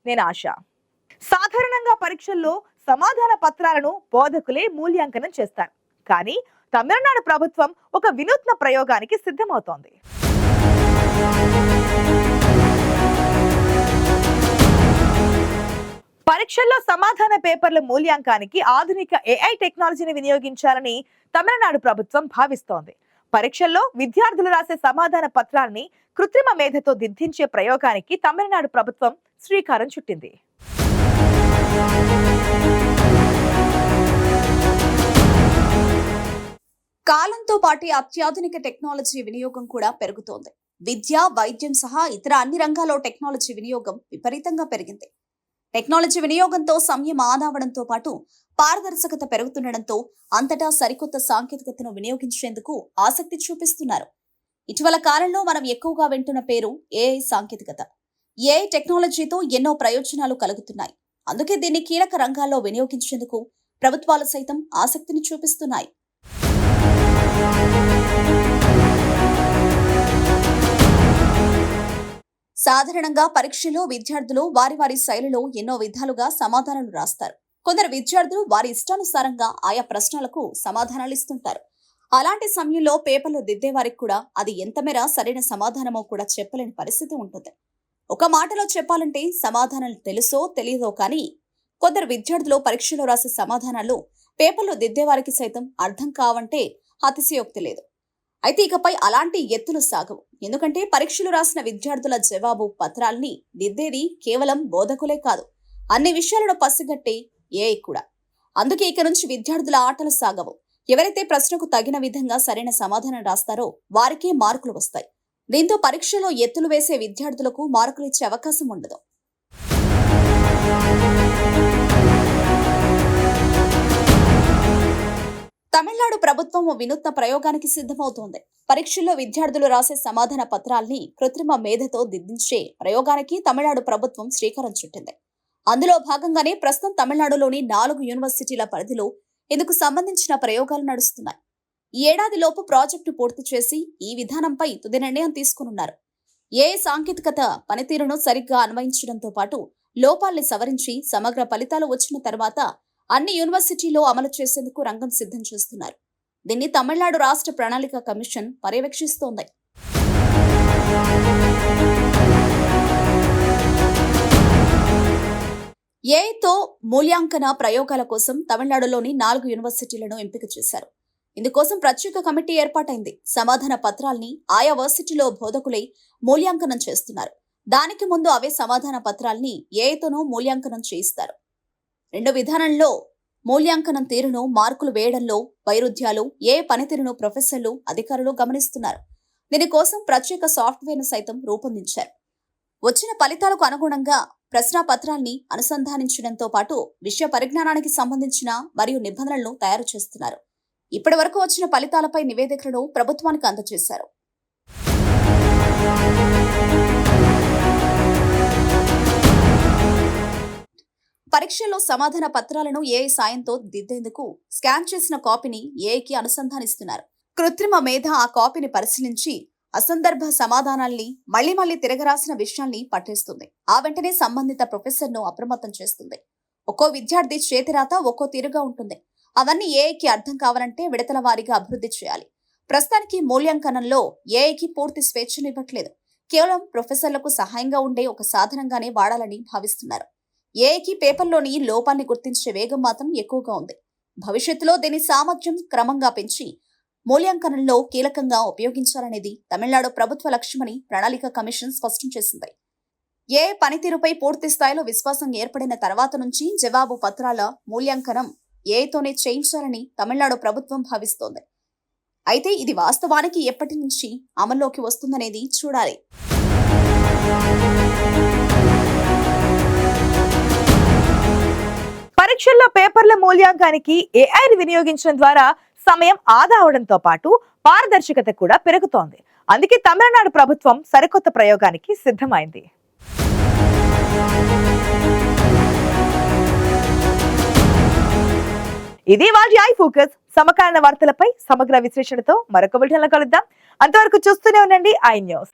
నేను ఆశ. సాధారణంగా పరీక్షల్లో సమాధాన పత్రాలను బోధకులే మూల్యాంకనం చేస్తారు. కానీ తమిళనాడు ప్రభుత్వం ఒక వినూత్న ప్రయోగానికి సిద్ధమవుతోంది. పరీక్షల్లో సమాధాన పేపర్ల మూల్యాంకానికి ఆధునిక ఏఐ టెక్నాలజీని వినియోగించాలని తమిళనాడు ప్రభుత్వం భావిస్తోంది. పరీక్షల్లో విద్యార్థులు రాసే సమాధాన పత్రాన్ని కృత్రిమ మేధతో దిద్దించే ప్రయోగానికి తమిళనాడు ప్రభుత్వం శ్రీకారం చుట్టింది. కాలంతో పాటు అత్యాధునిక టెక్నాలజీ వినియోగం కూడా పెరుగుతోంది. విద్య, వైద్యం సహా ఇతర అన్ని రంగాల్లో టెక్నాలజీ వినియోగం విపరీతంగా పెరిగింది. టెక్నాలజీ వినియోగంతో సమయం ఆదా అవడంతో పాటు పారదర్శకత పెరుగుతుండటంతో అంతటా సరికొత్త సాంకేతికతను వినియోగించేందుకు ఆసక్తి చూపిస్తున్నారు. ఇటీవల కాలంలో మనం ఎక్కువగా వింటున్న పేరు ఏఐ సాంకేతికత. ఏఐ టెక్నాలజీతో ఎన్నో ప్రయోజనాలు కలుగుతున్నాయి. అందుకే దీన్ని కీలక రంగాల్లో వినియోగించేందుకు ప్రభుత్వాలు సైతం ఆసక్తిని చూపిస్తున్నాయి. సాధారణంగా పరీక్షలో విద్యార్థులు వారి వారి శైలిలో ఎన్నో విధాలుగా సమాధానాలు రాస్తారు. కొందరు విద్యార్థులు వారి ఇష్టానుసారంగా ఆయా ప్రశ్నలకు సమాధానాలు ఇస్తుంటారు. అలాంటి సమయంలో పేపర్లు దిద్దే వారికి కూడా అది ఎంత మేర సరైన సమాధానమో కూడా చెప్పలేని పరిస్థితి ఉంటుంది. ఒక మాటలో చెప్పాలంటే సమాధానాలు తెలుసో తెలియదో కానీ కొందరు విద్యార్థులు పరీక్షలో రాసే సమాధానాలు పేపర్లు దిద్దే వారికి సైతం అర్థం కావంటే అతిశయోక్తి లేదు. అయితే ఇకపై అలాంటి ఎత్తులు సాగవు. ఎందుకంటే పరీక్షలు రాసిన విద్యార్థుల జవాబు పత్రాల్ని దిద్దేది కేవలం బోధకులే కాదు, అన్ని విషయాలను పసిగట్టే ఏఐ కూడా. అందుకే ఇక నుంచి విద్యార్థుల ఆటలు సాగవు. ఎవరైతే ప్రశ్నకు తగిన విధంగా సరైన సమాధానం రాస్తారో వారికే మార్కులు వస్తాయి. దీంతో పరీక్షలో ఎత్తులు వేసే విద్యార్థులకు మార్కులు ఇచ్చే అవకాశం ఉండదు. తమిళనాడు ప్రభుత్వం ఓ వినూత్న ప్రయోగానికి సిద్ధమవుతోంది. పరీక్షల్లో విద్యార్థులు రాసే సమాధాన పత్రాల్ని కృత్రిమ మేధతో దిద్దించే ప్రయోగానికి తమిళనాడు ప్రభుత్వం శ్రీకారం చుట్టింది. అందులో భాగంగానే ప్రస్తుతం తమిళనాడులోని 4 యూనివర్సిటీల పరిధిలో ఇందుకు సంబంధించిన ప్రయోగాలు నడుస్తున్నాయి. ఈ ఏడాదిలోపు ప్రాజెక్టు పూర్తి చేసి ఈ విధానంపై తుది నిర్ణయం తీసుకున్నారు. ఏ సాంకేతికత పనితీరును సరిగ్గా అన్వయించడంతో పాటు లోపాల్ని సవరించి సమగ్ర ఫలితాలు వచ్చిన తర్వాత అన్ని యూనివర్సిటీలో అమలు చేసేందుకు రంగం సిద్ధం చేస్తున్నారు. దీన్ని తమిళనాడు రాష్ట్ర ప్రణాళిక కమిషన్ పర్యవేక్షిస్తోంది. ఏఐతో మూల్యాంకన ప్రయోగాల కోసం తమిళనాడులోని 4 యూనివర్సిటీలను ఎంపిక చేశారు. ఇందుకోసం ప్రత్యేక కమిటీ ఏర్పాటైంది. సమాధాన పత్రాల్ని ఆయా వర్సిటీలో బోధకులై మూల్యాంకనం చేస్తున్నారు. దానికి ముందు అవే సమాధాన పత్రాల్ని ఏఐతోనూ మూల్యాంకనం చేయిస్తారు. 2 విధానంలో మూల్యాంకనం తీరును, మార్కులు వేయడంలో వైరుధ్యాలు, ఏ పనితీరును ప్రొఫెసర్లు, అధికారులు గమనిస్తున్నారు. దీనికోసం ప్రత్యేక సాఫ్ట్వేర్ను సైతం రూపొందించారు. వచ్చిన ఫలితాలకు అనుగుణంగా ప్రశ్నాపత్రాల్ని అనుసంధానించడంతో పాటు విషయ పరిజ్ఞానానికి సంబంధించిన మరియు నిబంధనలను తయారు చేస్తున్నారు. ఇప్పటి వరకు వచ్చిన ఫలితాలపై నివేదికలను ప్రభుత్వానికి అందజేశారు. పరీక్షల్లో సమాధాన పత్రాలను ఏఐ సాయంతో దిద్దేందుకు స్కాన్ చేసిన కాపీని ఏఐకి అనుసంధానిస్తున్నారు. కృత్రిమ మేధ ఆ కాపీని పరిశీలించి అసందర్భ సమాధానాల్ని మళ్లీ తిరగరాసిన విషయాల్ని పట్టేస్తుంది. ఆ వెంటనే సంబంధిత ప్రొఫెసర్ను అప్రమత్తం చేస్తుంది. ఒక్కో విద్యార్థి చేతిరాత ఒక్కో తీరుగా ఉంటుంది. అవన్నీ ఏఐకి అర్థం కావాలంటే విడతల వారీగా అభివృద్ధి చేయాలి. ప్రస్తుతానికి మూల్యాంకనంలో ఏఐకి పూర్తి స్వేచ్ఛనివ్వట్లేదు. కేవలం ప్రొఫెసర్లకు సహాయంగా ఉండే ఒక సాధనంగానే వాడాలని భావిస్తున్నారు. ఏఐకి పేపర్లోని లోపాన్ని గుర్తించే వేగం మాత్రం ఎక్కువగా ఉంది. భవిష్యత్తులో దీని సామర్థ్యం క్రమంగా పెంచి మూల్యాంకనంలో కీలకంగా ఉపయోగించాలనేది తమిళనాడు ప్రభుత్వ లక్ష్యమని ప్రణాళిక కమిషన్ స్పష్టం చేసింది. ఏఐ పనితీరుపై పూర్తి స్థాయిలో విశ్వాసం ఏర్పడిన తర్వాత నుంచి జవాబు పత్రాల మూల్యాంకనం ఏఐతోనే చేయించాలని తమిళనాడు ప్రభుత్వం భావిస్తోంది. అయితే ఇది వాస్తవానికి ఎప్పటి నుంచి అమల్లోకి వస్తుందనేది చూడాలి. పరీక్షల్లో పేపర్ల మూల్యాంకానికి ఏఐని వినియోగించడం ద్వారా సమయం ఆదా అవడంతో పాటు పారదర్శకత కూడా పెరుగుతోంది. అందుకే తమిళనాడు ప్రభుత్వం సరికొత్త ప్రయోగానికి సిద్ధమైంది. ఇది వాటి ఐ ఫోకస్. సమకాలీన వార్తలపై సమగ్ర విశ్లేషణతో మరొక బులెటిన్లో కలుద్దాం. అంతవరకు చూస్తూనే ఉండండి ఐ న్యూస్.